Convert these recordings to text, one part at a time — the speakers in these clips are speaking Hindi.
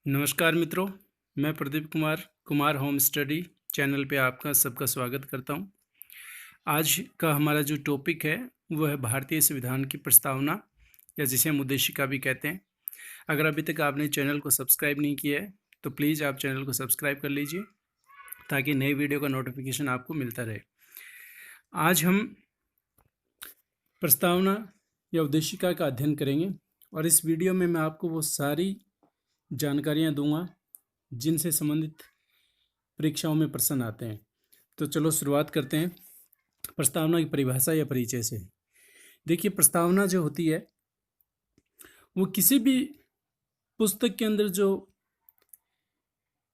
नमस्कार मित्रों, मैं Pradeep Kumar home study channel पे आपका सबका स्वागत करता हूँ। आज का हमारा जो टॉपिक है वो है भारतीय संविधान की प्रस्तावना या जिसे हम उद्देशिका भी कहते हैं। अगर अभी तक आपने चैनल को सब्सक्राइब नहीं किया है तो प्लीज़ आप चैनल को सब्सक्राइब कर लीजिए ताकि नई वीडियो का नोटिफिकेशन आपको मिलता रहे। आज हम प्रस्तावना या उद्देशिका का अध्ययन करेंगे और इस वीडियो में मैं आपको वो सारी जानकारियाँ दूंगा जिनसे संबंधित परीक्षाओं में प्रश्न आते हैं। तो चलो शुरुआत करते हैं प्रस्तावना की परिभाषा या परिचय से। देखिए, प्रस्तावना जो होती है वो किसी भी पुस्तक के अंदर जो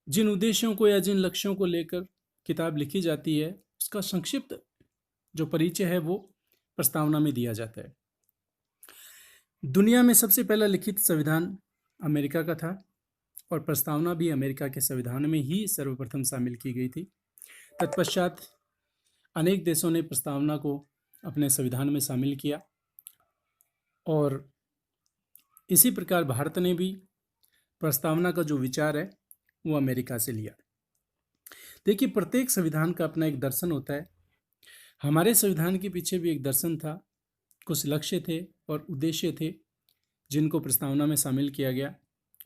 जिन उद्देश्यों को या जिन लक्ष्यों को लेकर किताब लिखी जाती है उसका संक्षिप्त जो परिचय है वो प्रस्तावना में दिया जाता है। दुनिया में सबसे पहला लिखित संविधान अमेरिका का था और प्रस्तावना भी अमेरिका के संविधान में ही सर्वप्रथम शामिल की गई थी। तत्पश्चात अनेक देशों ने प्रस्तावना को अपने संविधान में शामिल किया और इसी प्रकार भारत ने भी प्रस्तावना का जो विचार है वो अमेरिका से लिया। देखिए, प्रत्येक संविधान का अपना एक दर्शन होता है। हमारे संविधान के पीछे भी एक दर्शन था, कुछ लक्ष्य थे और उद्देश्य थे जिनको प्रस्तावना में शामिल किया गया।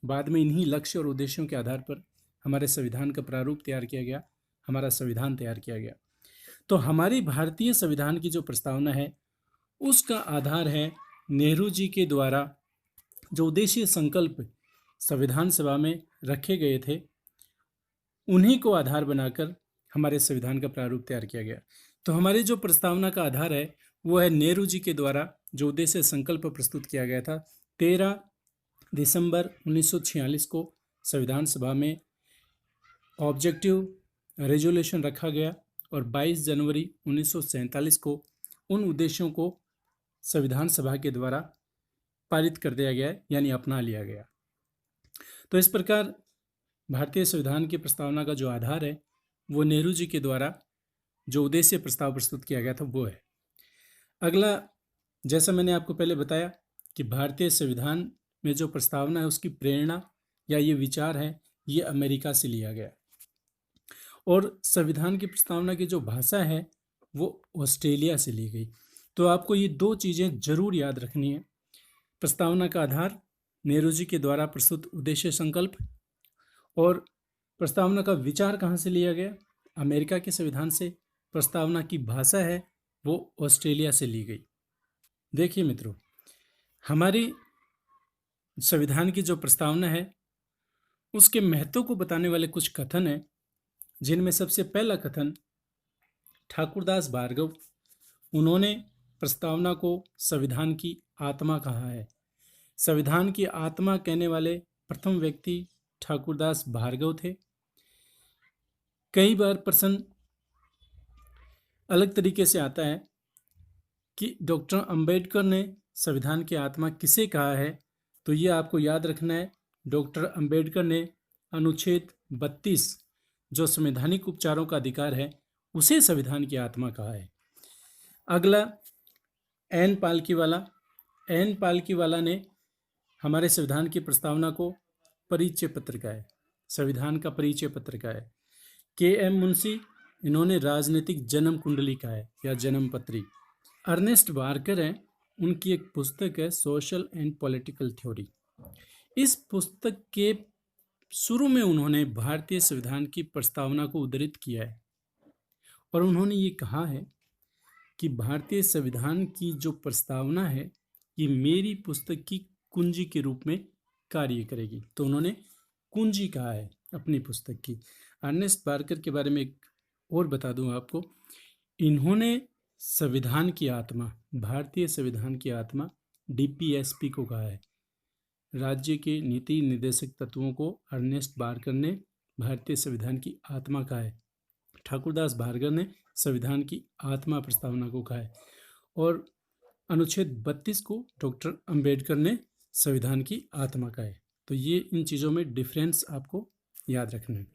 बाद में इन्हीं लक्ष्य और उद्देश्यों के आधार पर हमारे संविधान का प्रारूप तैयार किया गया, हमारा संविधान तैयार किया गया। तो हमारी भारतीय संविधान की जो प्रस्तावना है उसका आधार है नेहरू जी के द्वारा जो उद्देश्य संकल्प संविधान सभा में रखे गए थे, उन्हीं को आधार बनाकर हमारे संविधान का प्रारूप तैयार किया गया। तो हमारी जो प्रस्तावना का आधार है वो है नेहरू जी के द्वारा जो उद्देश्य संकल्प प्रस्तुत किया गया था। 13 दिसंबर 1946 को संविधान सभा में ऑब्जेक्टिव रेजोल्यूशन रखा गया और 22 जनवरी 1947 को उन उद्देश्यों को संविधान सभा के द्वारा पारित कर दिया गया, यानी अपना लिया गया। तो इस प्रकार भारतीय संविधान की प्रस्तावना का जो आधार है वो नेहरू जी के द्वारा जो उद्देश्य प्रस्ताव प्रस्तुत किया गया था वो है। अगला, जैसा मैंने आपको पहले बताया कि भारतीय संविधान में जो प्रस्तावना है उसकी प्रेरणा या ये विचार है ये अमेरिका से लिया गया और संविधान की प्रस्तावना की जो भाषा है वो ऑस्ट्रेलिया से ली गई। तो आपको ये दो चीज़ें जरूर याद रखनी है। प्रस्तावना का आधार नेहरू जी के द्वारा प्रस्तुत उद्देश्य संकल्प और प्रस्तावना का विचार कहाँ से लिया गया, अमेरिका के संविधान से। प्रस्तावना की भाषा है वो ऑस्ट्रेलिया से ली गई। देखिए मित्रों, हमारी संविधान की जो प्रस्तावना है उसके महत्व को बताने वाले कुछ कथन हैं, जिनमें सबसे पहला कथन ठाकुरदास भार्गव, उन्होंने प्रस्तावना को संविधान की आत्मा कहा है। संविधान की आत्मा कहने वाले प्रथम व्यक्ति ठाकुरदास भार्गव थे। कई बार प्रश्न अलग तरीके से आता है कि डॉक्टर अंबेडकर ने संविधान की आत्मा किसे कहा है, तो ये आपको याद रखना है। डॉक्टर अंबेडकर ने अनुच्छेद 32 जो संवैधानिक उपचारों का अधिकार है उसे संविधान की आत्मा कहा है। अगला, एन पालकीवाला ने हमारे संविधान की प्रस्तावना को परिचय पत्र कहा है, संविधान का परिचय पत्र कहा है। के.एम. मुंशी, इन्होंने राजनीतिक जन्म कुंडली कहा है या जन्म पत्री। अर्नेस्ट बार्कर हैं, उनकी एक पुस्तक है सोशल एंड पॉलिटिकल थ्योरी। इस पुस्तक के शुरू में उन्होंने भारतीय संविधान की प्रस्तावना को उद्धृत किया है और उन्होंने ये कहा है कि भारतीय संविधान की जो प्रस्तावना है ये मेरी पुस्तक की कुंजी के रूप में कार्य करेगी। तो उन्होंने कुंजी कहा है अपनी पुस्तक की। अर्नेस्ट बार्कर के बारे में एक और बता दूं आपको, इन्होंने संविधान की आत्मा, भारतीय संविधान की आत्मा डीपीएसपी को कहा है। राज्य के नीति निर्देशक तत्वों को अर्नेस्ट बार्कर ने भारतीय संविधान की आत्मा कहा है। ठाकुरदास भार्गव ने संविधान की आत्मा प्रस्तावना को कहा है और अनुच्छेद 32 को डॉक्टर अंबेडकर ने संविधान की आत्मा कहा है। तो ये इन चीज़ों में डिफरेंस आपको याद रखना है।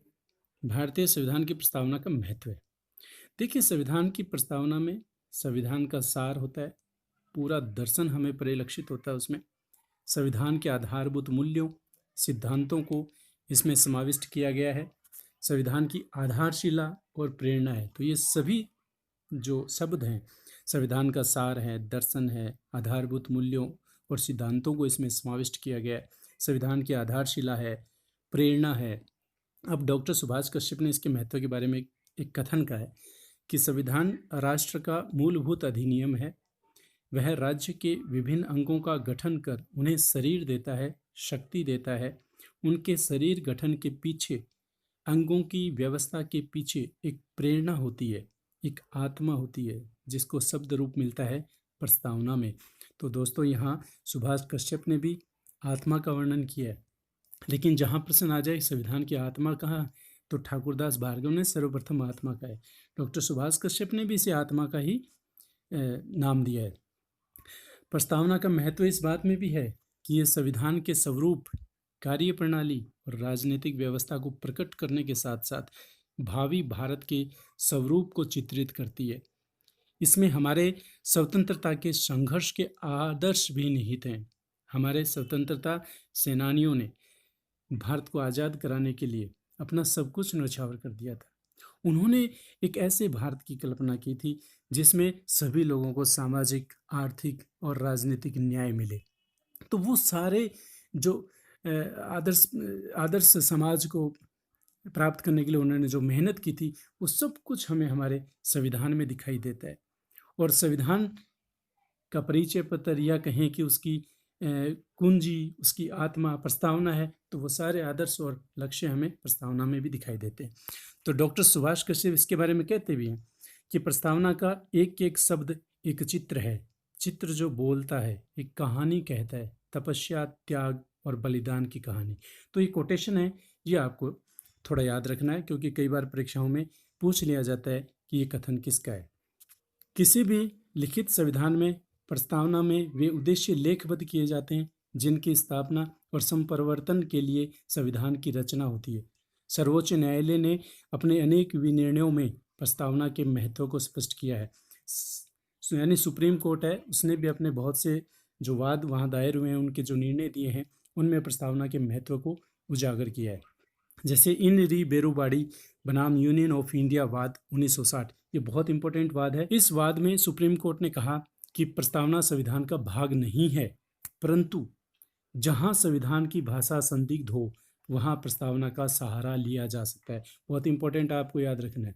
भारतीय संविधान की प्रस्तावना का महत्व है। देखिए, संविधान की प्रस्तावना में संविधान का सार होता है, पूरा दर्शन हमें परिलक्षित होता है उसमें। संविधान के आधारभूत मूल्यों, सिद्धांतों को इसमें समाविष्ट किया गया है। संविधान की आधारशिला और प्रेरणा है। तो ये सभी जो शब्द हैं, संविधान का सार है, दर्शन है, आधारभूत मूल्यों और सिद्धांतों को इसमें समाविष्ट किया गया है। संविधान की आधारशिला है, प्रेरणा है। अब डॉक्टर सुभाष कश्यप ने इसके महत्व के बारे में एक कथन कहा है कि संविधान राष्ट्र का मूलभूत अधिनियम है। वह राज्य के विभिन्न अंगों का गठन कर उन्हें शरीर देता है, शक्ति देता है। उनके शरीर गठन के पीछे, अंगों की व्यवस्था के पीछे एक प्रेरणा होती है, एक आत्मा होती है, जिसको शब्द रूप मिलता है प्रस्तावना में। तो दोस्तों, यहाँ सुभाष कश्यप ने भी आत्मा का वर्णन किया है। लेकिन जहाँ प्रश्न आ जाए संविधान की आत्मा कहाँ, तो ठाकुरदास भार्गव ने सर्वप्रथम आत्मा का है। डॉक्टर सुभाष कश्यप ने भी इसे आत्मा का ही नाम दिया है। प्रस्तावना का महत्व इस बात में भी है कि ये संविधान के स्वरूप, कार्य प्रणाली और राजनीतिक व्यवस्था को प्रकट करने के साथ साथ भावी भारत के स्वरूप को चित्रित करती है। इसमें हमारे स्वतंत्रता के संघर्ष के आदर्श भी निहित हैं। हमारे स्वतंत्रता सेनानियों ने भारत को आज़ाद कराने के लिए अपना सब कुछ न्यौछावर कर दिया था। उन्होंने एक ऐसे भारत की कल्पना की थी जिसमें सभी लोगों को सामाजिक, आर्थिक और राजनीतिक न्याय मिले। तो वो सारे जो आदर्श समाज को प्राप्त करने के लिए उन्होंने जो मेहनत की थी, वो सब कुछ हमें हमारे संविधान में दिखाई देता है। और संविधान का परिचय पत्र, या कहें कि उसकी कुंजी, उसकी आत्मा प्रस्तावना है, तो वो सारे आदर्श और लक्ष्य हमें प्रस्तावना में भी दिखाई देते हैं। तो डॉक्टर सुभाष कश्यप इसके बारे में कहते भी हैं कि प्रस्तावना का एक एक शब्द एक चित्र है, चित्र जो बोलता है, एक कहानी कहता है, तपस्या, त्याग और बलिदान की कहानी। तो ये कोटेशन है, ये आपको थोड़ा याद रखना है, क्योंकि कई बार परीक्षाओं में पूछ लिया जाता है कि ये कथन किसका है। किसी भी लिखित संविधान में प्रस्तावना में वे उद्देश्य लेखबद्ध किए जाते हैं जिनकी स्थापना और संप्रवर्तन के लिए संविधान की रचना होती है। सर्वोच्च न्यायालय ने अपने अनेक विनिर्णयों में प्रस्तावना के महत्व को स्पष्ट किया है। यानी सुप्रीम कोर्ट है, उसने भी अपने बहुत से जो वाद वहाँ दायर हुए हैं, उनके जो निर्णय दिए हैं, उनमें प्रस्तावना के महत्व को उजागर किया है। जैसे इन री बेरुबाड़ी बनाम यूनियन ऑफ इंडिया वाद 1960, ये बहुत इंपॉर्टेंट वाद है। इस वाद में सुप्रीम कोर्ट ने कहा कि प्रस्तावना संविधान का भाग नहीं है, परंतु जहां संविधान की भाषा संदिग्ध हो वहां प्रस्तावना का सहारा लिया जा सकता है। बहुत इंपॉर्टेंट, आपको याद रखना है।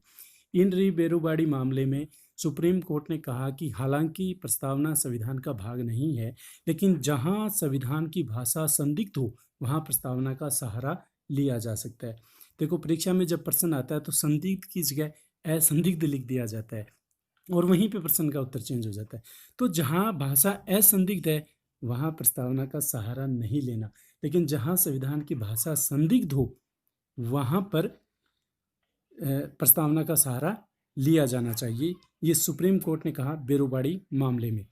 इन री बेरुबाड़ी मामले में सुप्रीम कोर्ट ने कहा कि हालांकि प्रस्तावना संविधान का भाग नहीं है, लेकिन जहां संविधान की भाषा संदिग्ध हो वहां प्रस्तावना का सहारा लिया जा सकता है। देखो, परीक्षा में जब प्रश्न आता है तो संदिग्ध की जगह असंदिग्ध लिख दिया जाता है और वहीं पे प्रश्न का उत्तर चेंज हो जाता है। तो जहां भाषा असंदिग्ध है वहां प्रस्तावना का सहारा नहीं लेना, लेकिन जहां संविधान की भाषा संदिग्ध हो वहां पर प्रस्तावना का सहारा लिया जाना चाहिए। ये सुप्रीम कोर्ट ने कहा बेरुबाड़ी मामले में।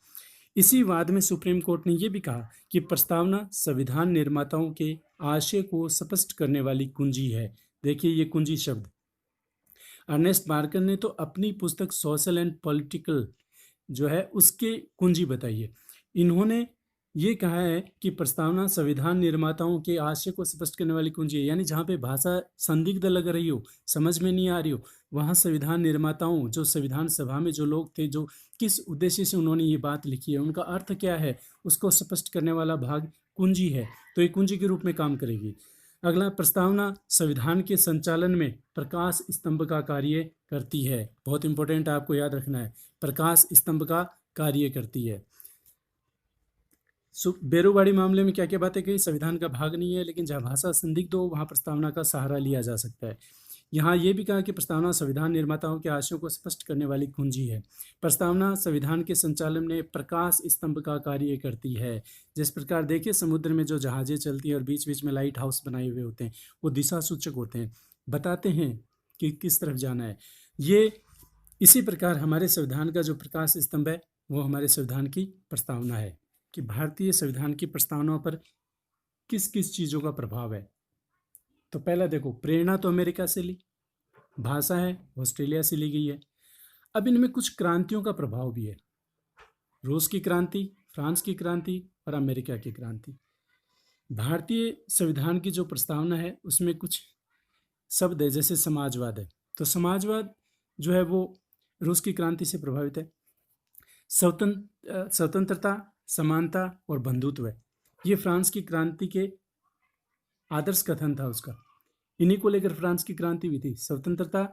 इसी वाद में सुप्रीम कोर्ट ने यह भी कहा कि प्रस्तावना संविधान निर्माताओं के आशय को स्पष्ट करने वाली कुंजी है। देखिए, ये कुंजी शब्द अर्नेस्ट मार्कर ने तो अपनी पुस्तक सोशल एंड पॉलिटिकल जो है उसके कुंजी बताई है। इन्होंने ये कहा है कि प्रस्तावना संविधान निर्माताओं के आशय को स्पष्ट करने वाली कुंजी है। यानी जहाँ पे भाषा संदिग्ध लग रही हो, समझ में नहीं आ रही हो, वहाँ संविधान निर्माताओं, जो संविधान सभा में जो लोग थे, जो किस उद्देश्य से उन्होंने ये बात लिखी है, उनका अर्थ क्या है, उसको स्पष्ट करने वाला भाग कुंजी है। तो ये कुंजी के रूप में काम करेगी। अगला, प्रस्तावना संविधान के संचालन में प्रकाश स्तंभ का कार्य करती है। बहुत इंपॉर्टेंट, आपको याद रखना है, प्रकाश स्तंभ का कार्य करती है। बेरुबाड़ी मामले में क्या क्या बातें कही? संविधान का भाग नहीं है, लेकिन जहाँ भाषा संदिग्ध हो वहाँ प्रस्तावना का सहारा लिया जा सकता है। यहाँ ये भी कहा कि प्रस्तावना संविधान निर्माताओं के आशयों को स्पष्ट करने वाली कुंजी है। प्रस्तावना संविधान के संचालन में प्रकाश स्तंभ का कार्य करती है। जिस प्रकार देखिए, समुद्र में जो जहाजें चलती हैं और बीच बीच में लाइट हाउस बनाए हुए होते हैं, वो दिशा सूचक होते हैं, बताते हैं कि किस तरफ जाना है। ये इसी प्रकार हमारे संविधान का जो प्रकाश स्तंभ है वो हमारे संविधान की प्रस्तावना है कि भारतीय संविधान की प्रस्तावनाओं पर किस किस चीज़ों का प्रभाव है। तो पहला देखो, प्रेरणा तो अमेरिका से ली, भाषा है ऑस्ट्रेलिया से ली गई है। अब इनमें कुछ क्रांतियों का प्रभाव भी है, रूस की क्रांति, फ्रांस की क्रांति और अमेरिका की क्रांति। भारतीय संविधान की जो प्रस्तावना है उसमें कुछ शब्द है, जैसे समाजवाद है। तो समाजवाद जो है वो रूस की क्रांति से प्रभावित है। स्वतंत्रता, समानता और बंधुत्व है, ये फ्रांस की क्रांति के आदर्श कथन था उसका। इन्हीं को लेकर फ्रांस की क्रांति हुई थी। स्वतंत्रता,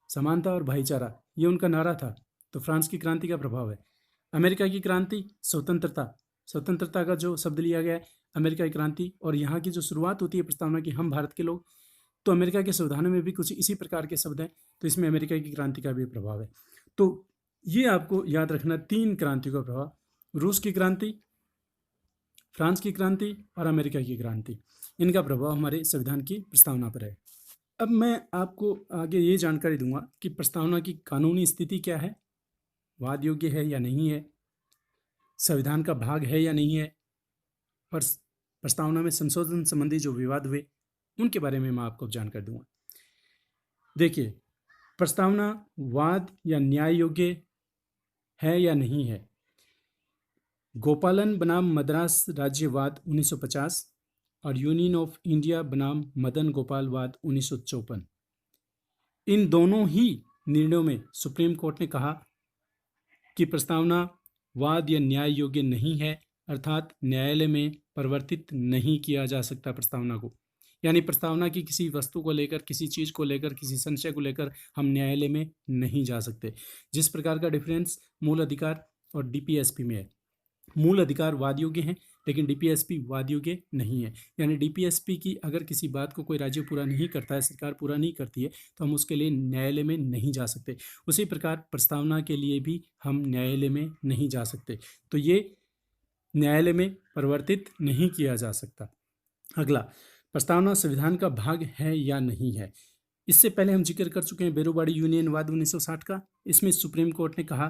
समानता और भाईचारा, ये उनका नारा था। तो फ्रांस की क्रांति का प्रभाव है। अमेरिका की क्रांति, स्वतंत्रता, स्वतंत्रता का जो शब्द लिया गया है अमेरिका की क्रांति, और यहाँ की जो शुरुआत होती है प्रस्तावना की, हम भारत के लोग, तो अमेरिका के संविधान में भी कुछ इसी प्रकार के शब्द हैं, तो इसमें अमेरिका की क्रांति का भी प्रभाव है। तो ये आपको याद रखना, 3 क्रांतियों का प्रभाव, रूस की क्रांति, फ्रांस की क्रांति और अमेरिका की क्रांति, इनका प्रभाव हमारे संविधान की प्रस्तावना पर है। अब मैं आपको आगे ये जानकारी दूंगा कि प्रस्तावना की कानूनी स्थिति क्या है, वाद योग्य है या नहीं है, संविधान का भाग है या नहीं है, और प्रस्तावना में संशोधन संबंधी जो विवाद हुए उनके बारे में मैं आपको जानकारी दूंगा। देखिए, प्रस्तावना वाद या न्याय योग्य है या नहीं है। गोपालन बनाम मद्रास राज्यवाद 1950 और यूनियन ऑफ इंडिया बनाम मदन गोपाल वाद 1954, इन दोनों ही निर्णयों में सुप्रीम कोर्ट ने कहा कि प्रस्तावना वाद या न्याय योग्य नहीं है, अर्थात न्यायालय में परिवर्तित नहीं किया जा सकता प्रस्तावना को। यानी प्रस्तावना की किसी वस्तु को लेकर, किसी चीज़ को लेकर, किसी संशय को लेकर हम न्यायालय में नहीं जा सकते। जिस प्रकार का डिफरेंस मूल अधिकार और डीपीएसपी में है, मूल अधिकार वाद योग्य हैं लेकिन डीपीएसपी वाद योग्य नहीं है। यानी डीपीएसपी की अगर किसी बात को कोई राज्य पूरा नहीं करता है, सरकार पूरा नहीं करती है, तो हम उसके लिए न्यायालय में नहीं जा सकते। उसी प्रकार प्रस्तावना के लिए भी हम न्यायालय में नहीं जा सकते। तो ये न्यायालय में परिवर्तित नहीं किया जा सकता। अगला, प्रस्तावना संविधान का भाग है या नहीं है। इससे पहले हम जिक्र कर चुके हैं बेरोबाड़ी यूनियन वाद 1960 का। इसमें सुप्रीम कोर्ट ने कहा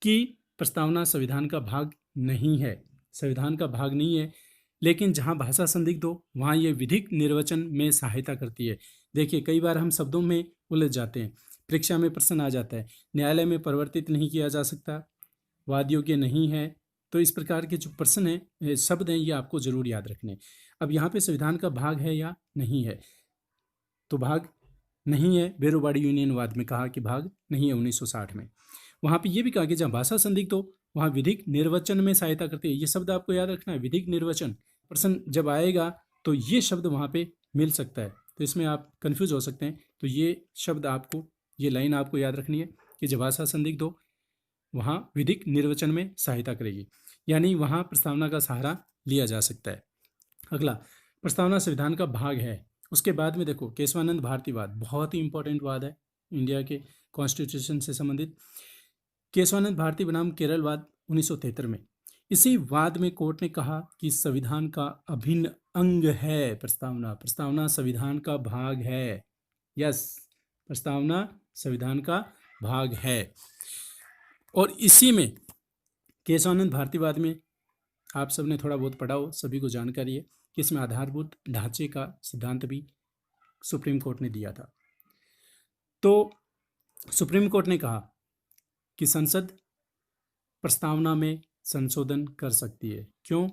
कि प्रस्तावना संविधान का भाग नहीं है, संविधान का भाग नहीं है, लेकिन जहां भाषा संदिग्ध हो वहां ये विधिक निर्वचन में सहायता करती है। देखिए, कई बार हम शब्दों में उलझ जाते हैं, परीक्षा में प्रश्न आ जाता है, न्यायालय में परिवर्तित नहीं किया जा सकता, वाद योग्य नहीं है। तो इस प्रकार के जो प्रश्न हैं, शब्द हैं, ये आपको जरूर याद रखने। अब यहाँ पे संविधान का भाग है या नहीं है, तो भाग नहीं है। बेरोबाड़ी यूनियन वाद में कहा कि भाग नहीं है 1960 में। वहाँ पे ये भी कहा कि जहाँ भाषा संदिग्ध हो वहाँ विधिक निर्वचन में सहायता करती है। ये शब्द आपको याद रखना है, विधिक निर्वचन। प्रश्न जब आएगा तो ये शब्द वहाँ पे मिल सकता है, तो इसमें आप कंफ्यूज हो सकते हैं। तो ये शब्द आपको, ये लाइन आपको याद रखनी है कि जब भाषा संदिग्ध हो वहाँ विधिक निर्वचन में सहायता करेगी, यानी वहाँ प्रस्तावना का सहारा लिया जा सकता है। अगला, प्रस्तावना संविधान का भाग है। उसके बाद में देखो, केशवानंद भारती वाद, बहुत ही इंपॉर्टेंट वाद है इंडिया के कॉन्स्टिट्यूशन से संबंधित। केशवानंद भारती बनाम केरल वाद 1973 में, इसी वाद में कोर्ट ने कहा कि संविधान का अभिन्न अंग है प्रस्तावना, प्रस्तावना संविधान का भाग है। यस, प्रस्तावना संविधान का भाग है। और इसी में केशवानंद भारतीवाद में आप सबने थोड़ा बहुत पढ़ा हो, सभी को जानकारी है कि इसमें आधारभूत ढांचे का सिद्धांत भी सुप्रीम कोर्ट ने दिया था। तो सुप्रीम कोर्ट ने कहा कि संसद प्रस्तावना में संशोधन कर सकती है। क्यों?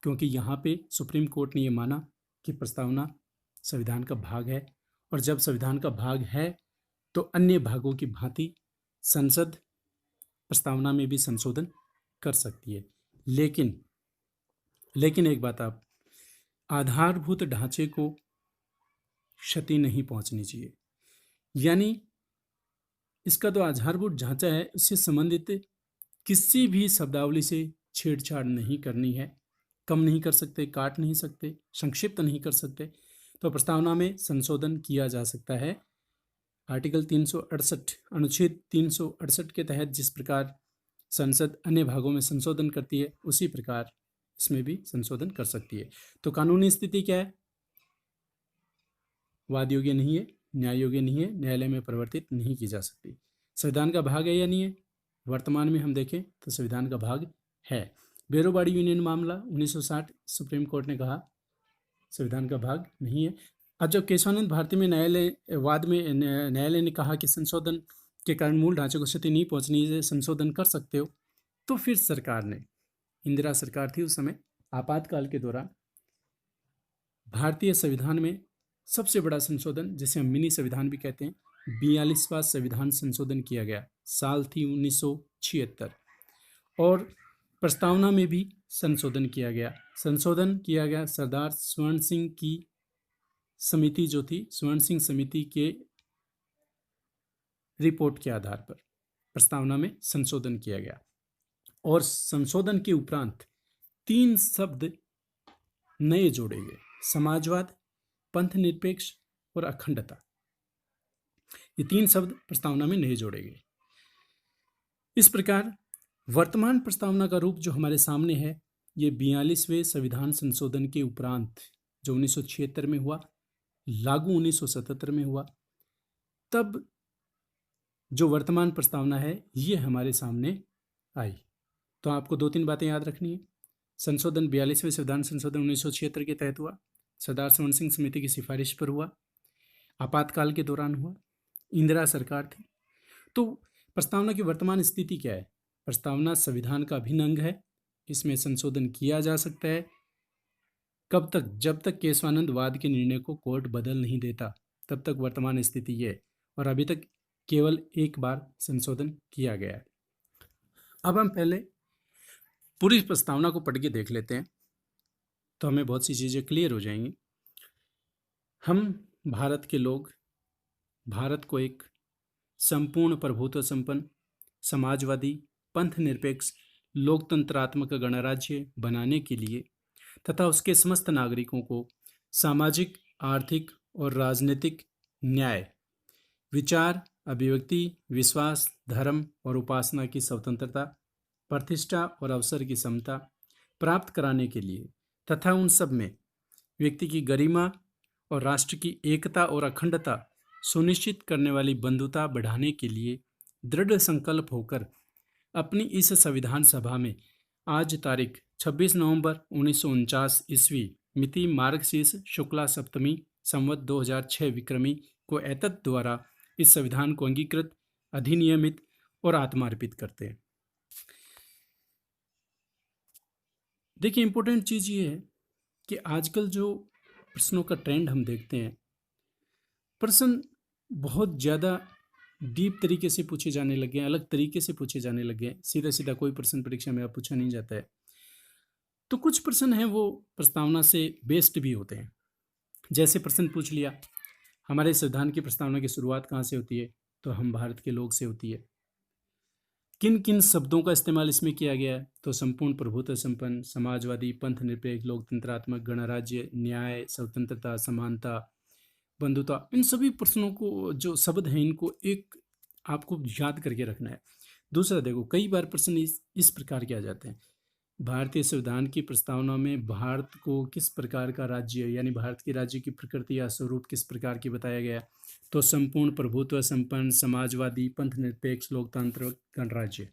क्योंकि यहाँ पे सुप्रीम कोर्ट ने ये माना कि प्रस्तावना संविधान का भाग है, और जब संविधान का भाग है तो अन्य भागों की भांति संसद प्रस्तावना में भी संशोधन कर सकती है। लेकिन एक बात, आप आधारभूत ढांचे को क्षति नहीं पहुंचनी चाहिए। यानी इसका जो आधारभूत ढांचा है उससे संबंधित किसी भी शब्दावली से छेड़छाड़ नहीं करनी है। कम नहीं कर सकते, काट नहीं सकते, संक्षिप्त नहीं कर सकते। तो प्रस्तावना में संशोधन किया जा सकता है। आर्टिकल 368, अनुच्छेद 368 के तहत जिस प्रकार संसद अन्य भागों में संशोधन करती है, उसी प्रकार इसमें भी संशोधन कर सकती है। तो कानूनी स्थिति क्या है? वाद योग्य नहीं है, न्याय योग्य नहीं है, न्यायालय में परिवर्तित नहीं की जा सकती। संविधान का भाग है या नहीं है? वर्तमान में हम देखें तो संविधान का भाग है। बेरोबाड़ी यूनियन मामला 1960, सुप्रीम कोर्ट ने कहा संविधान का भाग नहीं है। अब जब केशवानंद भारती में न्यायालय ने कहा कि संशोधन के कारण मूल ढांचे को क्षति नहीं पहुंचनी है, संशोधन कर सकते हो, तो फिर सरकार ने, इंदिरा सरकार थी उस समय, आपातकाल के दौरान भारतीय संविधान में सबसे बड़ा संशोधन, जिसे हम मिनी संविधान भी कहते हैं, 42वां संविधान संशोधन किया गया। साल थी 1976 और प्रस्तावना में भी संशोधन किया गया। सरदार स्वर्ण सिंह की समिति जो थी, स्वर्ण सिंह समिति के रिपोर्ट के आधार पर प्रस्तावना में संशोधन किया गया। और संशोधन के उपरांत 3 शब्द नए जोड़े गए: समाजवाद, पंथ निरपेक्ष और अखंडता। ये 3 शब्द प्रस्तावना में नए जोड़े गए। इस प्रकार वर्तमान प्रस्तावना का रूप जो हमारे सामने है, ये 42वें संविधान संशोधन के उपरांत जो 1976 में हुआ, लागू 1977 में हुआ, तब जो वर्तमान प्रस्तावना है ये हमारे सामने आई। तो आपको 2-3 बातें याद रखनी है। संशोधन 42वें संविधान संशोधन 1976 के तहत हुआ, सरदार स्वर्ण सिंह समिति की सिफारिश पर हुआ, आपातकाल के दौरान हुआ, इंदिरा सरकार थी। तो प्रस्तावना की वर्तमान स्थिति क्या है? प्रस्तावना संविधान का अभिन्न अंग है, इसमें संशोधन किया जा सकता है। कब तक? जब तक केशवानंद वाद के निर्णय को कोर्ट बदल नहीं देता, तब तक वर्तमान स्थिति ये है। और अभी तक केवल एक बार संशोधन किया गया है। अब हम पहले पूरी प्रस्तावना को पढ़ के देख लेते हैं, तो हमें बहुत सी चीज़ें क्लियर हो जाएंगी। हम भारत के लोग भारत को एक संपूर्ण प्रभुत्व संपन्न, समाजवादी, पंथ निरपेक्ष, लोकतंत्रात्मक गणराज्य बनाने के लिए तथा उसके समस्त नागरिकों को सामाजिक, आर्थिक और राजनीतिक न्याय, विचार, अभिव्यक्ति, विश्वास, धर्म और उपासना की स्वतंत्रता, प्रतिष्ठा और अवसर की समता प्राप्त कराने के लिए तथा उन सब में व्यक्ति की गरिमा और राष्ट्र की एकता और अखंडता सुनिश्चित करने वाली बंधुता बढ़ाने के लिए दृढ़ संकल्प होकर अपनी इस संविधान सभा में आज तारीख 26 नवंबर 1949 ईस्वी मिति मार्गशीर्ष शुक्ला सप्तमी संवत 2006 विक्रमी को एतत् द्वारा इस संविधान को अंगीकृत, अधिनियमित और आत्मार्पित करते हैं। देखिए, इंपॉर्टेंट चीज़ ये है कि आजकल जो प्रश्नों का ट्रेंड हम देखते हैं, प्रश्न बहुत ज़्यादा डीप तरीके से पूछे जाने लगे हैं, अलग तरीके से पूछे जाने लगे हैं। सीधा सीधा कोई प्रश्न परीक्षा में पूछा नहीं जाता है। तो कुछ प्रश्न हैं वो प्रस्तावना से बेस्ड भी होते हैं। जैसे प्रश्न पूछ लिया, हमारे संविधान की प्रस्तावना की शुरुआत कहाँ से होती है? तो हम भारत के लोग से होती है। किन किन शब्दों का इस्तेमाल इसमें किया गया है? तो संपूर्ण प्रभुत्व संपन्न, समाजवादी, पंथ निरपेक्ष, लोकतंत्रात्मक, गणराज्य, न्याय, स्वतंत्रता, समानता, बंधुता, इन सभी प्रश्नों को जो शब्द हैं इनको एक आपको याद करके रखना है। दूसरा देखो, कई बार प्रश्न इस प्रकार के आ जाते हैं, भारतीय संविधान की प्रस्तावना में भारत को किस प्रकार का राज्य, यानी भारत के राज्य की प्रकृति या स्वरूप किस प्रकार की बताया गया? तो संपूर्ण प्रभुत्व संपन्न, समाजवादी, पंथ निरपेक्ष, लोकतांत्रिक, गणराज्य।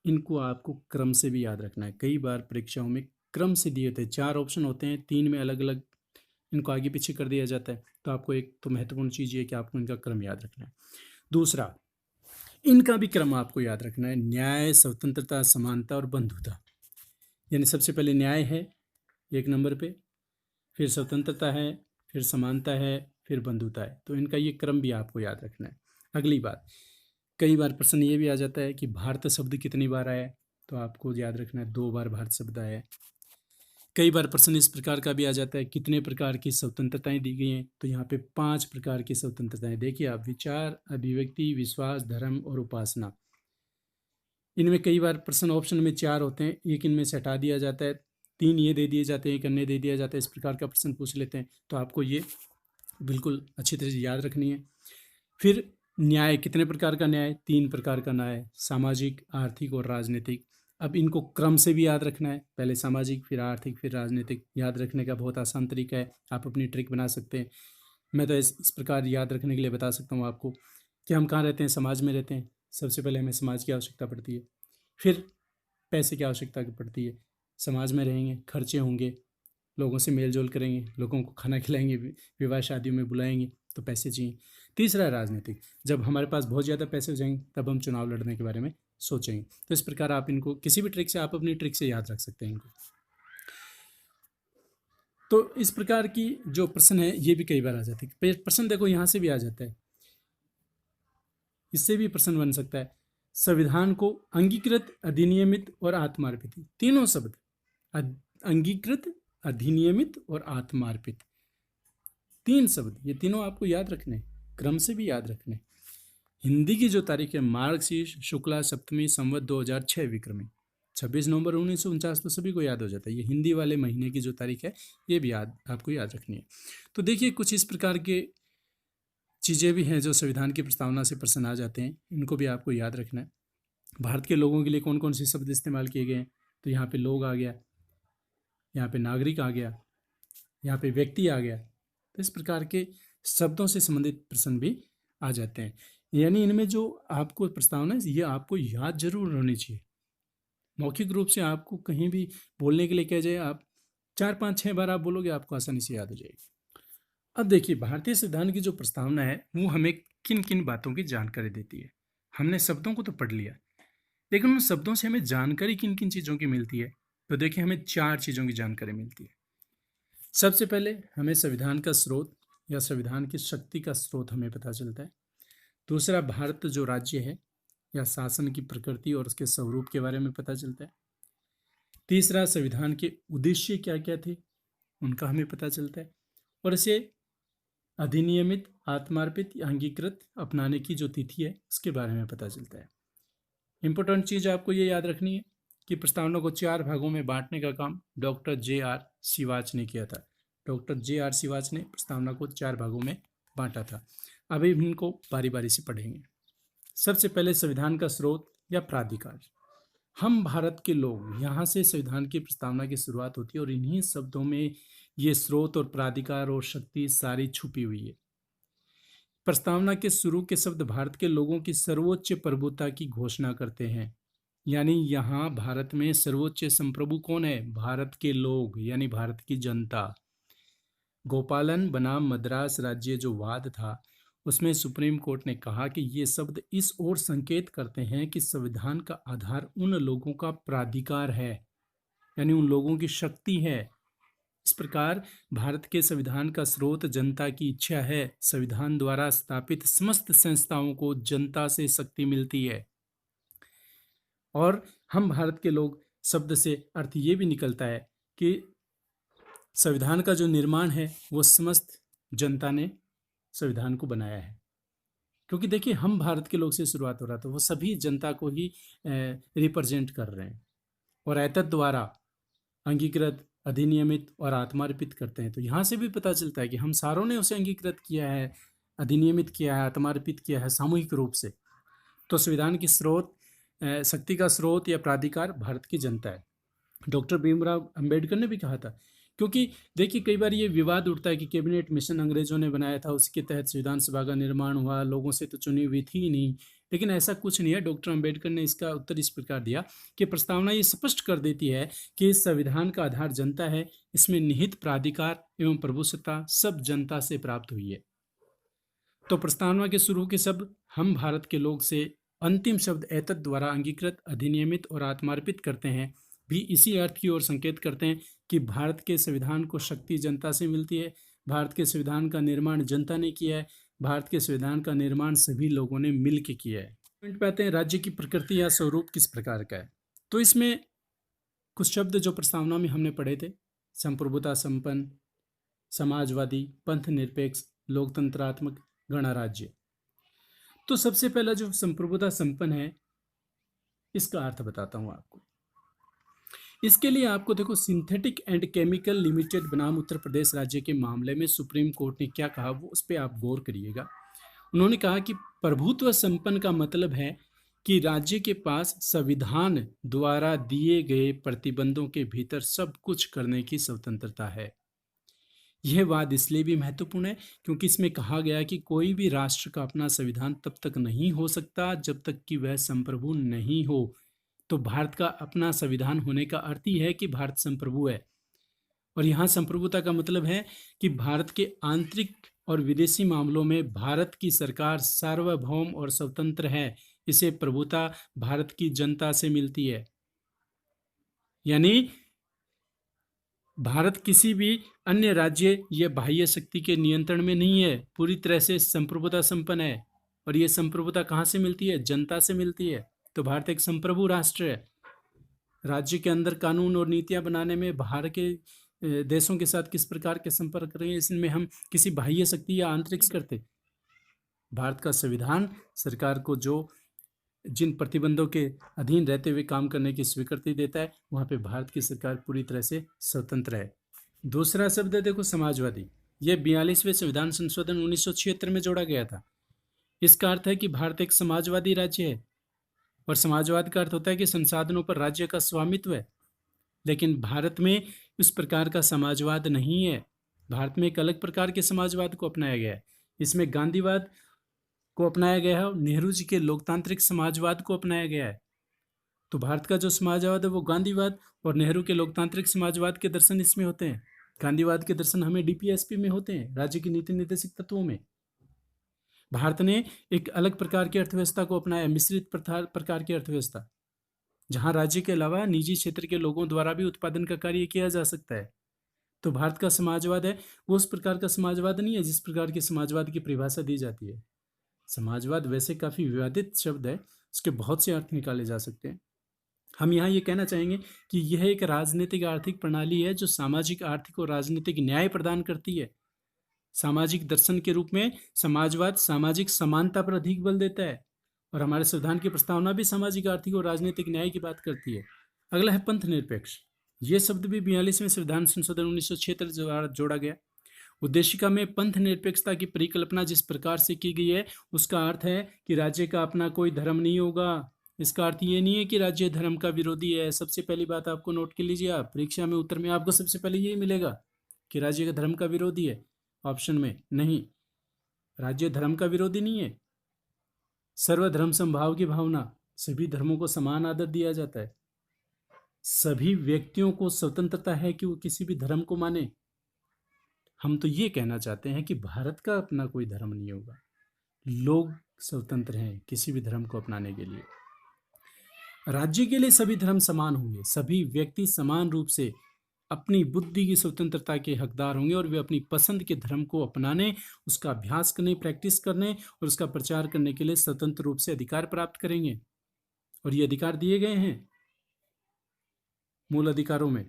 इनको आपको क्रम से भी याद रखना है। कई बार परीक्षाओं में क्रम से दिए होते हैं, 4 ऑप्शन होते हैं, 3 में अलग अलग इनको आगे पीछे कर दिया जाता है। तो आपको एक तो महत्वपूर्ण चीज़ ये कि आपको इनका क्रम याद रखना है। दूसरा, इनका भी क्रम आपको याद रखना है, न्याय, स्वतंत्रता, समानता और बंधुता। यानी सबसे पहले न्याय है 1 नंबर पे, फिर स्वतंत्रता है, फिर समानता है, फिर बंधुता है। तो इनका ये क्रम भी आपको याद रखना है। अगली बात, कई बार प्रश्न ये भी आ जाता है कि भारत शब्द कितनी बार आया है? तो आपको याद रखना है 2 बार भारत शब्द आया है। कई बार प्रश्न इस प्रकार का भी आ जाता है, कितने प्रकार की स्वतंत्रताएं दी गई हैं? तो यहाँ पे 5 प्रकार की स्वतंत्रताएं। देखिए आप, विचार, अभिव्यक्ति, विश्वास, धर्म और उपासना। इनमें कई बार प्रश्न ऑप्शन में 4 होते हैं, एक इनमें से हटा दिया जाता है, 3 ये दे दिए जाते हैं, एक अन्य दे दिया जाता है। इस प्रकार का प्रश्न पूछ लेते हैं। तो आपको ये बिल्कुल अच्छी तरह से याद रखनी है। फिर न्याय, कितने प्रकार का न्याय? 3 प्रकार का न्याय, सामाजिक, आर्थिक और राजनीतिक। अब इनको क्रम से भी याद रखना है, पहले सामाजिक, फिर आर्थिक, फिर राजनीतिक। याद रखने का बहुत आसान तरीका है, आप अपनी ट्रिक बना सकते हैं। मैं तो इस प्रकार याद रखने के लिए बता सकता हूँ आपको कि हम कहाँ रहते हैं, समाज में रहते हैं। सबसे पहले हमें समाज की आवश्यकता पड़ती है, फिर पैसे की आवश्यकता पड़ती है। समाज में रहेंगे, खर्चे होंगे, लोगों से मेल जोल करेंगे, लोगों को खाना खिलाएंगे, विवाह शादियों में बुलाएंगे, तो पैसे चाहिए। तीसरा है राजनीतिक, जब हमारे पास बहुत ज़्यादा पैसे हो जाएंगे तब हम चुनाव लड़ने के बारे में सोचेंगे। तो इस प्रकार आप इनको किसी भी ट्रिक से, आप अपनी ट्रिक से याद रख सकते हैं इनको। तो इस प्रकार की जो प्रश्न है ये भी कई बार आ जाते हैं। प्रश्न देखो यहाँ से भी आ जाता है, इससे भी प्रश्न बन सकता है। संविधान को अंगीकृत, अधिनियमित और आत्मार्पित, तीनों शब्द, अंगीकृत, अधिनियमित और आत्मार्पित, तीन शब्द, ये तीनों आपको याद रखने, क्रम से भी याद रखने। हिंदी की जो तारीख है, मार्गशीर्ष शुक्ला सप्तमी संवत 2006 विक्रमी, 26 नवंबर 1949, तो सभी को याद हो जाता है। ये हिंदी वाले महीने की जो तारीख है ये भी आपको याद रखनी है। तो देखिए कुछ इस प्रकार के चीज़ें भी हैं जो संविधान की प्रस्तावना से प्रश्न आ जाते हैं, इनको भी आपको याद रखना है। भारत के लोगों के लिए कौन कौन से शब्द इस्तेमाल किए गए हैं, तो यहाँ पे लोग आ गया, यहाँ पे नागरिक आ गया, यहाँ पे व्यक्ति आ गया। तो इस प्रकार के शब्दों से संबंधित प्रश्न भी आ जाते हैं। यानी इनमें जो आपको प्रस्तावना है ये आपको याद जरूर होनी चाहिए। मौखिक रूप से आपको कहीं भी बोलने के लिए कह जाए, आप 4-5-6 बार आप बोलोगे, आपको आसानी से याद हो जाएगी। अब देखिए भारतीय संविधान की जो प्रस्तावना है वो हमें किन किन बातों की जानकारी देती है। हमने शब्दों को तो पढ़ लिया, लेकिन उन शब्दों से हमें जानकारी किन किन चीज़ों की मिलती है, तो देखिए हमें 4 चीज़ों की जानकारी मिलती है। सबसे पहले हमें संविधान का स्रोत या संविधान की शक्ति का स्रोत हमें पता चलता है। दूसरा, भारत जो राज्य है या शासन की प्रकृति और उसके स्वरूप के बारे में पता चलता है। तीसरा, संविधान के उद्देश्य क्या क्या थे उनका हमें पता चलता है। और इसे अधिनियमित, आत्मार्पित या अंगीकृत अपनाने की जो तिथि है उसके बारे में पता चलता है। इंपॉर्टेंट चीज़ आपको ये याद रखनी है कि प्रस्तावना को 4 भागों में बांटने का काम डॉक्टर जे.आर. शिवाच ने किया था। Doctor JR. शिवाच ने प्रस्तावना को 4 भागों में बांटा था। अभी इनको बारी बारी से पढ़ेंगे। सबसे पहले संविधान का स्रोत या प्राधिकार। हम भारत के लोग, यहाँ से संविधान की प्रस्तावना की शुरुआत होती है और इन्हीं शब्दों में ये स्रोत और प्राधिकार और शक्ति सारी छुपी हुई है। प्रस्तावना के शुरू के शब्द भारत के लोगों की सर्वोच्च प्रभुता की घोषणा करते हैं। यानी यहाँ भारत में सर्वोच्च संप्रभु कौन है? भारत के लोग, यानी भारत की जनता। गोपालन बनाम मद्रास राज्य जो वाद था उसमें सुप्रीम कोर्ट ने कहा कि ये शब्द इस ओर संकेत करते हैं कि संविधान का आधार उन लोगों का प्राधिकार है, यानी उन लोगों की शक्ति है। इस प्रकार भारत के संविधान का स्रोत जनता की इच्छा है। संविधान द्वारा स्थापित समस्त संस्थाओं को जनता से शक्ति मिलती है। और हम भारत के लोग शब्द से अर्थ ये भी निकलता है कि संविधान का जो निर्माण है वो समस्त जनता ने संविधान को बनाया है। क्योंकि देखिए हम भारत के लोग से शुरुआत हो रहा था, वो सभी जनता को ही रिप्रेजेंट कर रहे हैं और एतद द्वारा अंगीकृत, अधिनियमित और आत्मार्पित करते हैं। तो यहाँ से भी पता चलता है कि हम सारों ने उसे अंगीकृत किया है, अधिनियमित किया है, आत्मार्पित किया है सामूहिक रूप से। तो संविधान की स्रोत, शक्ति का स्रोत या प्राधिकार भारत की जनता है। डॉक्टर भीमराव अंबेडकर ने भी कहा था, क्योंकि देखिए कई बार ये विवाद उठता है कि कैबिनेट मिशन अंग्रेजों ने बनाया था, उसके तहत संविधान सभा का निर्माण हुआ, लोगों से तो चुनी हुई थी ही नहीं। लेकिन ऐसा कुछ नहीं है। डॉक्टर अंबेडकर ने इसका उत्तर इस प्रकार दिया कि प्रस्तावना ये स्पष्ट कर देती है कि इस संविधान का आधार जनता है, इसमें निहित प्राधिकार एवं प्रभुसत्ता सब जनता से प्राप्त हुई है। तो प्रस्तावना के शुरू के शब्द हम भारत के लोग से अंतिम शब्द एतद द्वारा अंगीकृत, अधिनियमित और आत्मार्पित करते हैं भी इसी अर्थ की ओर संकेत करते हैं कि भारत के संविधान को शक्ति जनता से मिलती है। भारत के संविधान का निर्माण जनता ने किया है। भारत के संविधान का निर्माण सभी लोगों ने मिल के किया है। पॉइंट पे आते हैं, राज्य की प्रकृति या स्वरूप किस प्रकार का है। तो इसमें कुछ शब्द जो प्रस्तावना में हमने पढ़े थे, संप्रभुता संपन्न, समाजवादी, पंथ निरपेक्ष, लोकतंत्रात्मक, गणराज्य। तो सबसे पहला जो संप्रभुता संपन्न है इसका अर्थ बताता हूं आपको। इसके लिए आपको देखो, सिंथेटिक एंड केमिकल लिमिटेड बनाम उत्तर प्रदेश राज्य के मामले में सुप्रीम कोर्ट ने क्या कहा वो उस पर आप गौर करिएगा। उन्होंने कहा कि प्रभुत्व संपन्न का मतलब है कि राज्य के पास संविधान द्वारा दिए गए प्रतिबंधों के भीतर सब कुछ करने की स्वतंत्रता है। यह वाद इसलिए भी महत्वपूर्ण है क्योंकि इसमें कहा गया कि कोई भी राष्ट्र का अपना संविधान तब तक नहीं हो सकता जब तक कि वह संप्रभु नहीं हो। तो भारत का अपना संविधान होने का अर्थ ही है कि भारत संप्रभु है। और यहाँ संप्रभुता का मतलब है कि भारत के आंतरिक और विदेशी मामलों में भारत की सरकार सार्वभौम और स्वतंत्र है। इसे प्रभुता भारत की जनता से मिलती है। यानी भारत किसी भी अन्य राज्य या बाह्य शक्ति के नियंत्रण में नहीं है, पूरी तरह से संप्रभुता संपन्न है। और ये संप्रभुता कहाँ से मिलती है? जनता से मिलती है। तो भारत एक संप्रभु राष्ट्र है। राज्य के अंदर कानून और नीतियां बनाने में बाहर के देशों के साथ किस प्रकार के संपर्क करें, इसमें हम किसी बाह्य शक्ति या आंतरिक करते। भारत का संविधान सरकार को जो जिन प्रतिबंधों के अधीन रहते हुए काम करने की स्वीकृति देता है, वहां पे भारत की सरकार पूरी तरह से स्वतंत्र है। दूसरा शब्द है देखो समाजवादी। यह 42वें संविधान संशोधन 1976 में जोड़ा गया था। इसका अर्थ है कि भारत एक समाजवादी राज्य है। और समाजवाद का अर्थ होता है कि संसाधनों पर राज्य का स्वामित्व है। लेकिन भारत में इस प्रकार का समाजवाद नहीं है। भारत में एक अलग प्रकार के समाजवाद को अपनाया गया है। इसमें गांधीवाद को अपनाया गया है और नेहरू जी के लोकतांत्रिक समाजवाद को अपनाया गया है। तो भारत का जो समाजवाद है वो गांधीवाद और नेहरू के लोकतांत्रिक समाजवाद के दर्शन इसमें होते हैं। गांधीवाद के दर्शन हमें डीपीएसपी में होते हैं, राज्य की नीति निर्देशक तत्वों में। भारत ने एक अलग प्रकार की अर्थव्यवस्था को अपनाया, मिश्रित प्रकार की अर्थव्यवस्था, जहां राज्य के अलावा निजी क्षेत्र के लोगों द्वारा भी उत्पादन का कार्य किया जा सकता है। तो भारत का समाजवाद है वो उस प्रकार का समाजवाद नहीं है जिस प्रकार के समाजवाद की परिभाषा दी जाती है। समाजवाद वैसे काफी विवादित शब्द है, उसके बहुत से अर्थ निकाले जा सकते हैं। हम यहाँ ये कहना चाहेंगे कि यह एक राजनीतिक आर्थिक प्रणाली है जो सामाजिक, आर्थिक और राजनीतिक न्याय प्रदान करती है। सामाजिक दर्शन के रूप में समाजवाद सामाजिक समानता पर अधिक बल देता है और हमारे संविधान की प्रस्तावना भी सामाजिक, आर्थिक और राजनीतिक न्याय की बात करती है। अगला है पंथ निरपेक्ष। ये शब्द भी 42वें संविधान संशोधन 1976 द्वारा जोड़ा गया। उद्देशिका में पंथ निरपेक्षता की परिकल्पना जिस प्रकार से की गई है उसका अर्थ है कि राज्य का अपना कोई धर्म नहीं होगा। इसका अर्थ ये नहीं है कि राज्य धर्म का विरोधी है। सबसे पहली बात आपको नोट कर लीजिए, आप परीक्षा में उत्तर में आपको सबसे पहले यही मिलेगा कि राज्य का धर्म का विरोधी है। ऑप्शन में नहीं, राज्य धर्म का विरोधी नहीं है। सर्वधर्म समभाव की भावना, सभी धर्मों को समान आदर दिया जाता है। सभी व्यक्तियों को स्वतंत्रता है कि वो किसी भी धर्म को माने। हम तो ये कहना चाहते हैं कि भारत का अपना कोई धर्म नहीं होगा, लोग स्वतंत्र हैं किसी भी धर्म को अपनाने के लिए। राज्य के लिए सभी धर्म समान होंगे, सभी व्यक्ति समान रूप से अपनी बुद्धि की स्वतंत्रता के हकदार होंगे और वे अपनी पसंद के धर्म को अपनाने, उसका अभ्यास करने, प्रैक्टिस करने और उसका प्रचार करने के लिए स्वतंत्र रूप से अधिकार प्राप्त करेंगे। और ये अधिकार दिए गए हैं मूल अधिकारों में।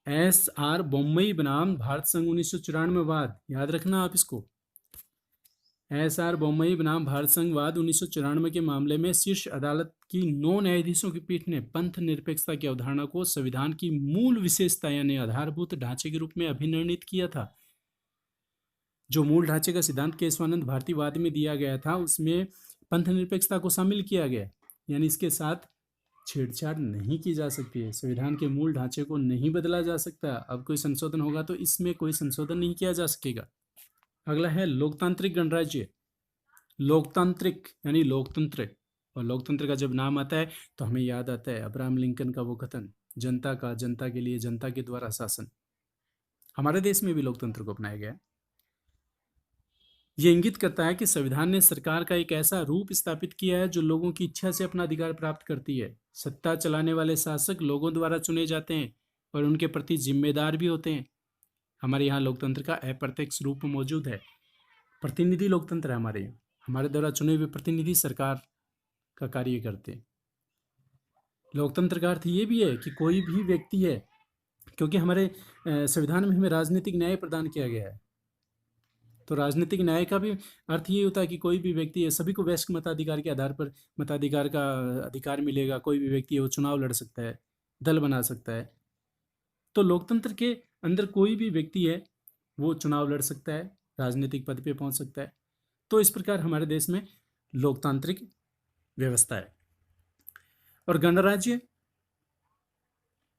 S.R. बोम्मई बनाम भारत संघ 1994 वाद, याद रखना आप इसको। S.R. बोम्मई बनाम भारत संघ वाद 1994 के मामले में शीर्ष अदालत की 9 न्यायाधीशों की पीठ ने पंथ निरपेक्षता की अवधारणा को संविधान की मूल विशेषता यानी आधारभूत ढांचे के रूप में अभिनिर्णित किया था। जो मूल ढांचे का सिद्धांत केशवानंद भारती वाद में दिया गया था उसमें पंथ निरपेक्षता को शामिल किया गया, यानी इसके साथ छेड़छाड़ नहीं की जा सकती है। संविधान के मूल ढांचे को नहीं बदला जा सकता। अब कोई संशोधन होगा तो इसमें कोई संशोधन नहीं किया जा सकेगा। अगला है लोकतांत्रिक गणराज्य। लोकतांत्रिक यानी लोकतंत्र, और लोकतंत्र का जब नाम आता है तो हमें याद आता है अब्राहम लिंकन का वो कथन, जनता का, जनता के लिए, जनता के द्वारा शासन। हमारे देश में भी लोकतंत्र को अपनाया गया। यह इंगित करता है कि संविधान ने सरकार का एक ऐसा रूप स्थापित किया है जो लोगों की इच्छा से अपना अधिकार प्राप्त करती है। सत्ता चलाने वाले शासक लोगों द्वारा चुने जाते हैं और उनके प्रति जिम्मेदार भी होते हैं। हमारे यहाँ लोकतंत्र का अप्रत्यक्ष रूप मौजूद है। प्रतिनिधि लोकतंत्र है हमारे यहाँ, हमारे द्वारा चुने हुए प्रतिनिधि सरकार का कार्य करते हैं। लोकतंत्र का अर्थ ये भी है कि कोई भी व्यक्ति है, क्योंकि हमारे संविधान में हमें राजनीतिक न्याय प्रदान किया गया है, तो राजनीतिक न्याय का भी अर्थ ये होता है कि कोई भी व्यक्ति है, सभी को वयस्क मताधिकार के आधार पर मताधिकार का अधिकार मिलेगा। कोई भी व्यक्ति है वो चुनाव लड़ सकता है, दल बना सकता है। तो लोकतंत्र के अंदर कोई भी व्यक्ति है वो चुनाव लड़ सकता है, राजनीतिक पद पे पहुंच सकता है। तो इस प्रकार हमारे देश में लोकतांत्रिक व्यवस्था है। और गणराज्य,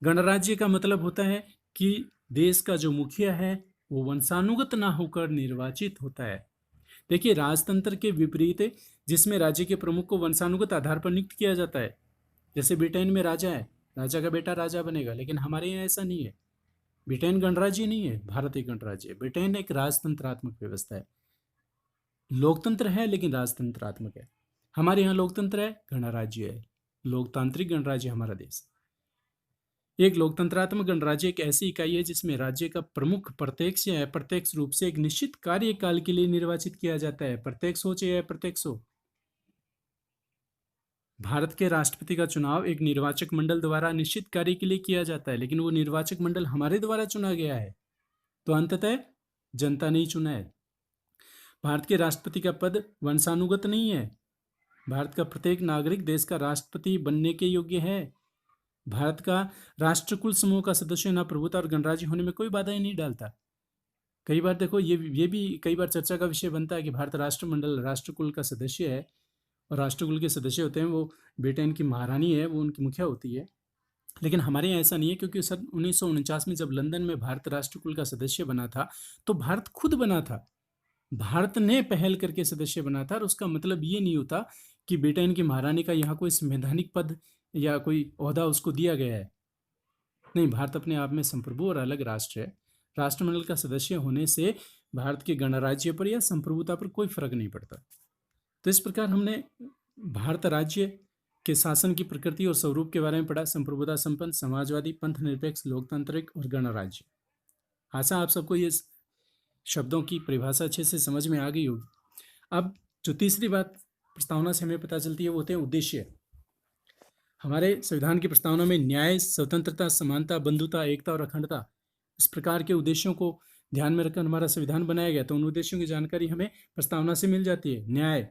गणराज्य का मतलब होता है कि देश का जो मुखिया है वो वंशानुगत ना होकर निर्वाचित होता है। देखिए, राजतंत्र के विपरीत जिसमें राज्य के प्रमुख को वंशानुगत आधार पर नियुक्त किया जाता है, जैसे ब्रिटेन में राजा है, राजा का बेटा राजा बनेगा, लेकिन हमारे यहाँ ऐसा नहीं है। ब्रिटेन गणराज्य नहीं है, भारत एक गणराज्य है। ब्रिटेन एक राजतंत्रात्मक व्यवस्था है। लोकतंत्र है लेकिन राजतंत्रात्मक है। हमारे यहाँ लोकतंत्र है, गणराज्य है, लोकतांत्रिक गणराज्य हमारा देश। एक लोकतंत्रात्मक गणराज्य एक ऐसी इकाई है जिसमें राज्य का प्रमुख प्रत्यक्ष या अप्रत्यक्ष रूप से एक निश्चित कार्यकाल के लिए निर्वाचित किया जाता है, प्रत्यक्ष हो चाहे अप्रत्यक्ष हो। भारत के राष्ट्रपति का चुनाव एक निर्वाचक मंडल द्वारा निश्चित कार्य के लिए किया जाता है, लेकिन वो निर्वाचक मंडल हमारे द्वारा चुना गया है, तो अंततः जनता ने ही चुना है। भारत के राष्ट्रपति का पद वंशानुगत नहीं है। भारत का प्रत्येक नागरिक देश का राष्ट्रपति बनने के योग्य है। भारत का राष्ट्रकुल समूह का सदस्य ना प्रभुता और गणराज्य होने में कोई बाधा ही नहीं डालता। कई बार देखो ये भी कई बार चर्चा का विषय बनता है कि भारत राष्ट्रमंडल राष्ट्रकुल का सदस्य है, और राष्ट्रकुल के सदस्य होते हैं वो ब्रिटेन की महारानी है, वो उनकी मुखिया होती है। लेकिन हमारे यहाँ ऐसा नहीं है, क्योंकि सन 1949 में जब लंदन में भारत राष्ट्रकुल का सदस्य बना था तो भारत खुद बना था, भारत ने पहल करके सदस्य बना था। और उसका मतलब ये नहीं होता कि ब्रिटेन की महारानी का यहाँ कोई संवैधानिक पद या कोई ओहदा उसको दिया गया है। नहीं, भारत अपने आप में संप्रभु और अलग राष्ट्र है। राष्ट्रमंडल का सदस्य होने से भारत के गणराज्य पर या संप्रभुता पर कोई फर्क नहीं पड़ता। तो इस प्रकार हमने भारत राज्य के शासन की प्रकृति और स्वरूप के बारे में पढ़ा। संप्रभुता संपन्न, समाजवादी, पंथ निरपेक्ष, लोकतांत्रिक और गणराज्य। आशा आप सबको ये शब्दों की परिभाषा अच्छे से समझ में आ गई होगी। अब जो तीसरी बात प्रस्तावना से हमें पता चलती है वो होते हैं उद्देश्य। हमारे संविधान की प्रस्तावना में न्याय, स्वतंत्रता, समानता, बंधुता, एकता और अखंडता, इस प्रकार के उद्देश्यों को ध्यान में रखकर हमारा संविधान बनाया गया। तो उन उद्देश्यों की जानकारी हमें प्रस्तावना से मिल जाती है। न्याय,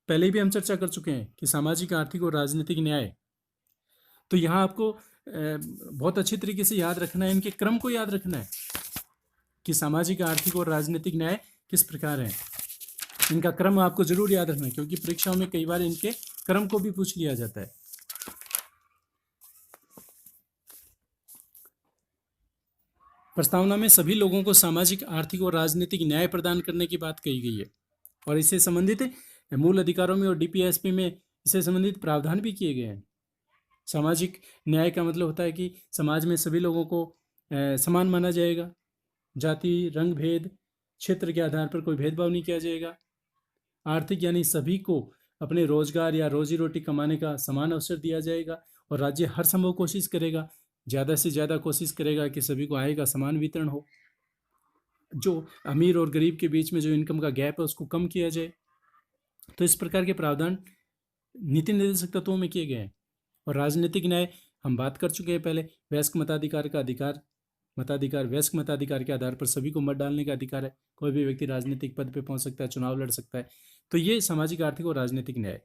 पहले भी हम चर्चा कर चुके हैं कि सामाजिक, आर्थिक और राजनीतिक न्याय। तो यहाँ आपको बहुत अच्छी तरीके से याद रखना है, इनके क्रम को याद रखना है कि सामाजिक, आर्थिक और राजनीतिक न्याय किस प्रकार है। इनका क्रम आपको जरूर याद रखना है, क्योंकि परीक्षाओं में कई बार इनके क्रम को भी पूछ लिया जाता है। प्रस्तावना में सभी लोगों को सामाजिक, आर्थिक और राजनीतिक न्याय प्रदान करने की बात कही गई है, और इससे संबंधित मूल अधिकारों में और डीपीएसपी में इससे संबंधित प्रावधान भी किए गए हैं। सामाजिक न्याय का मतलब होता है कि समाज में सभी लोगों को समान माना जाएगा, जाति, रंग भेद, क्षेत्र के आधार पर कोई भेदभाव नहीं किया जाएगा। आर्थिक यानी सभी को अपने रोजगार या रोजी रोटी कमाने का समान अवसर दिया जाएगा, और राज्य हर संभव कोशिश करेगा, ज़्यादा से ज़्यादा कोशिश करेगा कि सभी को आय का समान वितरण हो। जो अमीर और गरीब के बीच में जो इनकम का गैप है उसको कम किया जाए। तो इस प्रकार के प्रावधान नीति निर्देशक तत्वों में किए गए हैं। और राजनीतिक न्याय हम बात कर चुके हैं पहले। वयस्क मताधिकार का अधिकार, मताधिकार वयस्क मताधिकार के आधार पर सभी को मत डालने का अधिकार है। कोई भी व्यक्ति राजनीतिक पद पे पहुंच सकता है, चुनाव लड़ सकता है। तो ये सामाजिक, आर्थिक और राजनीतिक न्याय।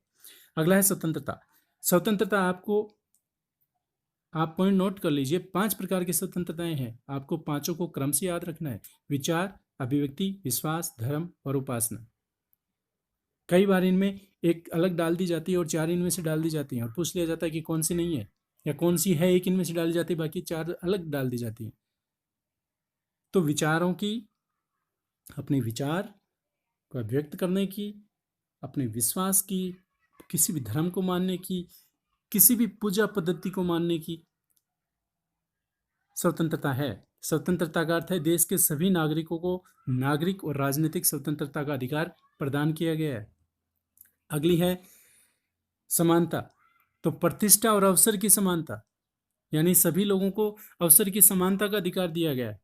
अगला है स्वतंत्रता। स्वतंत्रता आप पॉइंट नोट कर लीजिए, 5 प्रकार की स्वतंत्रताएं हैं। आपको पांचों को क्रम से याद रखना है। विचार, अभिव्यक्ति, विश्वास, धर्म और उपासना। कई बार इनमें एक अलग डाल दी जाती है और 4 इनमें से डाल दी जाती हैं, और पूछ लिया जाता है कि कौन सी नहीं है, या कौन सी है एक इनमें से डाली जाती है, बाकी 4 अलग डाल दी जाती हैं। तो विचारों की, अपने विचार को अभिव्यक्त करने की, अपने विश्वास की, किसी भी धर्म को मानने की, किसी भी पूजा पद्धति को मानने की स्वतंत्रता है। स्वतंत्रता का अर्थ है देश के सभी नागरिकों को नागरिक और राजनीतिक स्वतंत्रता का अधिकार प्रदान किया गया है। अगली है समानता। तो प्रतिष्ठा और अवसर की समानता, यानी सभी लोगों को अवसर की समानता का अधिकार दिया गया है।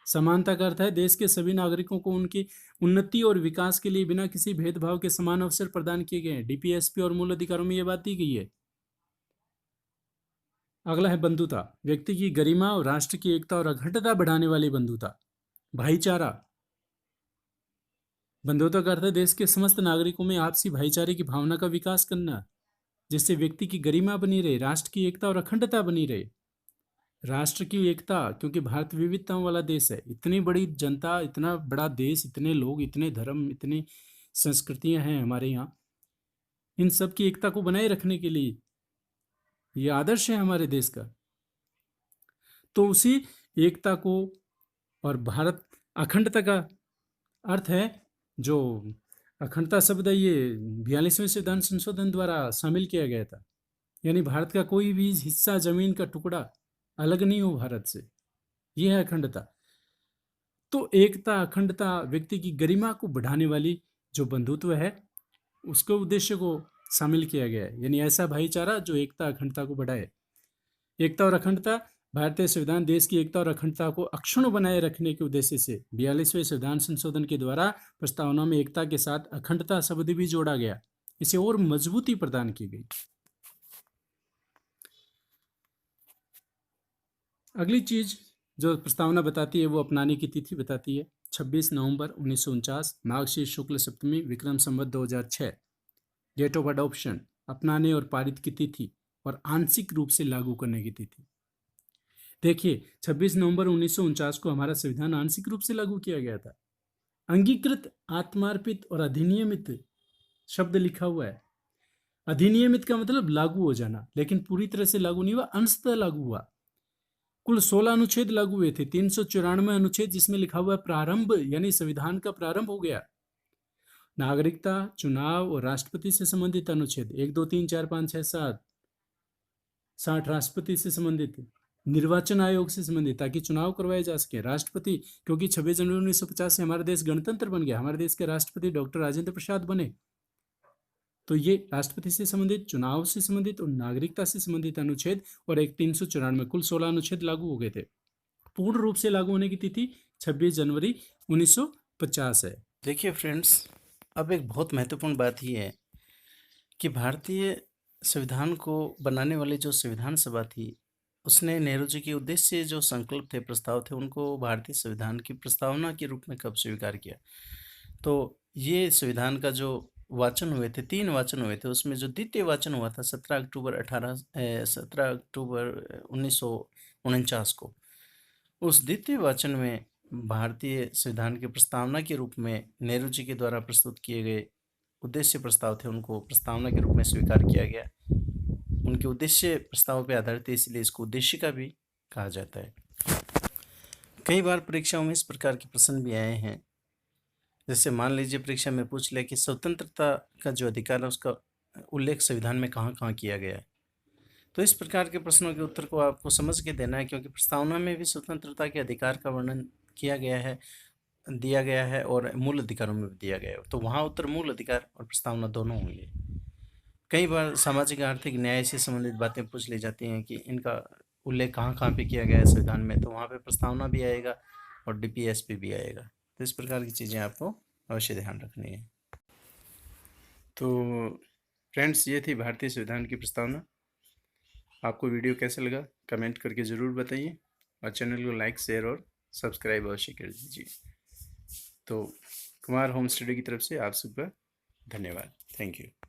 समानता का अर्थ है देश के सभी नागरिकों को उनकी उन्नति और विकास के लिए बिना किसी भेदभाव के समान अवसर प्रदान किए गए हैं। डीपीएसपी और मूल अधिकारों में यह बात दी गई है। अगला है बंधुता। व्यक्ति की गरिमा और राष्ट्र की एकता और अखंडता बढ़ाने वाली बंधुता। भाईचारा। बंधुता का अर्थ है देश के समस्त नागरिकों में आपसी भाईचारे की भावना का विकास करना, जिससे व्यक्ति की गरिमा बनी रहे, राष्ट्र की एकता और अखंडता बनी रहे। राष्ट्र की एकता, क्योंकि भारत विविधताओं वाला देश है, इतनी बड़ी जनता, इतना बड़ा देश, इतने लोग, इतने धर्म, इतनी संस्कृतियां हैं हमारे यहाँ, इन सब की एकता को बनाए रखने के लिए ये आदर्श है हमारे देश का। तो उसी एकता को, और भारत अखंडता का अर्थ है, जो अखंडता शब्द है ये 42वें संविधान संशोधन द्वारा शामिल किया गया था, यानी भारत का कोई भी हिस्सा, जमीन का टुकड़ा अलग नहीं हो भारत से, यह है अखंडता। तो एकता, अखंडता, व्यक्ति की गरिमा को बढ़ाने वाली जो बंधुत्व है, उसके उद्देश्य को शामिल किया गया है, यानी ऐसा भाईचारा जो एकता, अखंडता को बढ़ाए। एकता और अखंडता। भारतीय संविधान देश की एकता और अखंडता को अक्षुण्ण बनाए रखने के उद्देश्य से 42वें संविधान संशोधन के द्वारा प्रस्तावना में एकता के साथ अखंडता शब्द भी जोड़ा गया, इसे और मजबूती प्रदान की गई। अगली चीज जो प्रस्तावना बताती है वो अपनाने की तिथि बताती है। 26 नवंबर 1949, मार्गशीर्ष शुक्ल सप्तमी, Vikram Samvat 2006। Date of adoption, अपनाने और पारित की तिथि और आंशिक रूप से लागू करने की तिथि। देखिए, 26 नवंबर 1949 को हमारा संविधान आंशिक रूप से लागू किया गया था। अंगीकृत, आत्मार्पित और अधिनियमित शब्द लिखा हुआ है। अधिनियमित का मतलब लागू हो जाना, लेकिन पूरी तरह से लागू नहीं हुआ, अंशतः लागू हुआ। कुल 16 अनुच्छेद लागू हुए थे। 394 अनुच्छेद जिसमें लिखा हुआ है प्रारंभ, यानी संविधान का प्रारंभ हो गया। नागरिकता, चुनाव और राष्ट्रपति से संबंधित अनुच्छेद 1, 2, 3, 4, 5, 6, 7। 60 राष्ट्रपति से संबंधित, निर्वाचन आयोग से संबंधित, ताकि चुनाव करवाए जा सके। राष्ट्रपति, क्योंकि 26 जनवरी 1950 से हमारा देश गणतंत्र बन गया, हमारे देश के राष्ट्रपति डॉक्टर राजेंद्र प्रसाद बने, तो ये राष्ट्रपति से संबंधित, चुनाव से संबंधित और नागरिकता से संबंधित अनुच्छेद और एक 394, कुल 16 अनुच्छेद लागू हो गए थे। पूर्ण रूप से लागू होने की तिथि 26 जनवरी 1950 है। देखिए फ्रेंड्स, अब एक बहुत महत्वपूर्ण बात यह है कि भारतीय संविधान को बनाने वाली जो संविधान सभा थी, उसने नेहरू जी के उद्देश्य जो संकल्प थे, प्रस्ताव थे, उनको भारतीय संविधान की प्रस्तावना के रूप में कब स्वीकार किया। तो ये संविधान का जो वाचन हुए थे, 3 वाचन हुए थे, उसमें जो द्वितीय वाचन हुआ था 17 अक्टूबर 1949 को, उस द्वितीय वाचन में भारतीय संविधान की प्रस्तावना के रूप में नेहरू जी के द्वारा प्रस्तुत किए गए उद्देश्य प्रस्ताव थे, उनको प्रस्तावना के रूप में स्वीकार किया गया। उनके उद्देश्य प्रस्ताव पर आधारित है, इसलिए इसको उद्देशिका भी कहा जाता है। कई बार परीक्षाओं में इस प्रकार के प्रश्न भी आए हैं, जैसे मान लीजिए परीक्षा में पूछ ले कि स्वतंत्रता का जो अधिकार है उसका उल्लेख संविधान में कहाँ कहाँ किया गया है। तो इस प्रकार के प्रश्नों के उत्तर को आपको समझ के देना है, क्योंकि प्रस्तावना में भी स्वतंत्रता के अधिकार का वर्णन किया गया है, दिया गया है, और मूल अधिकारों में भी दिया गया है। तो वहाँ उत्तर मूल अधिकार और प्रस्तावना दोनों होंगे। कई बार सामाजिक आर्थिक न्याय से संबंधित बातें पूछ ली जाती हैं कि इनका उल्लेख कहाँ कहाँ पे किया गया है संविधान में, तो वहाँ पे प्रस्तावना भी आएगा और DPSP भी आएगा। तो इस प्रकार की चीज़ें आपको अवश्य ध्यान रखनी है। तो फ्रेंड्स, ये थी भारतीय संविधान की प्रस्तावना। आपको वीडियो कैसा लगा कमेंट करके ज़रूर बताइए, और चैनल को लाइक, शेयर और सब्सक्राइब अवश्य कर दीजिए। तो कुमार होम स्टडी की तरफ से आप सबका धन्यवाद। Thank you.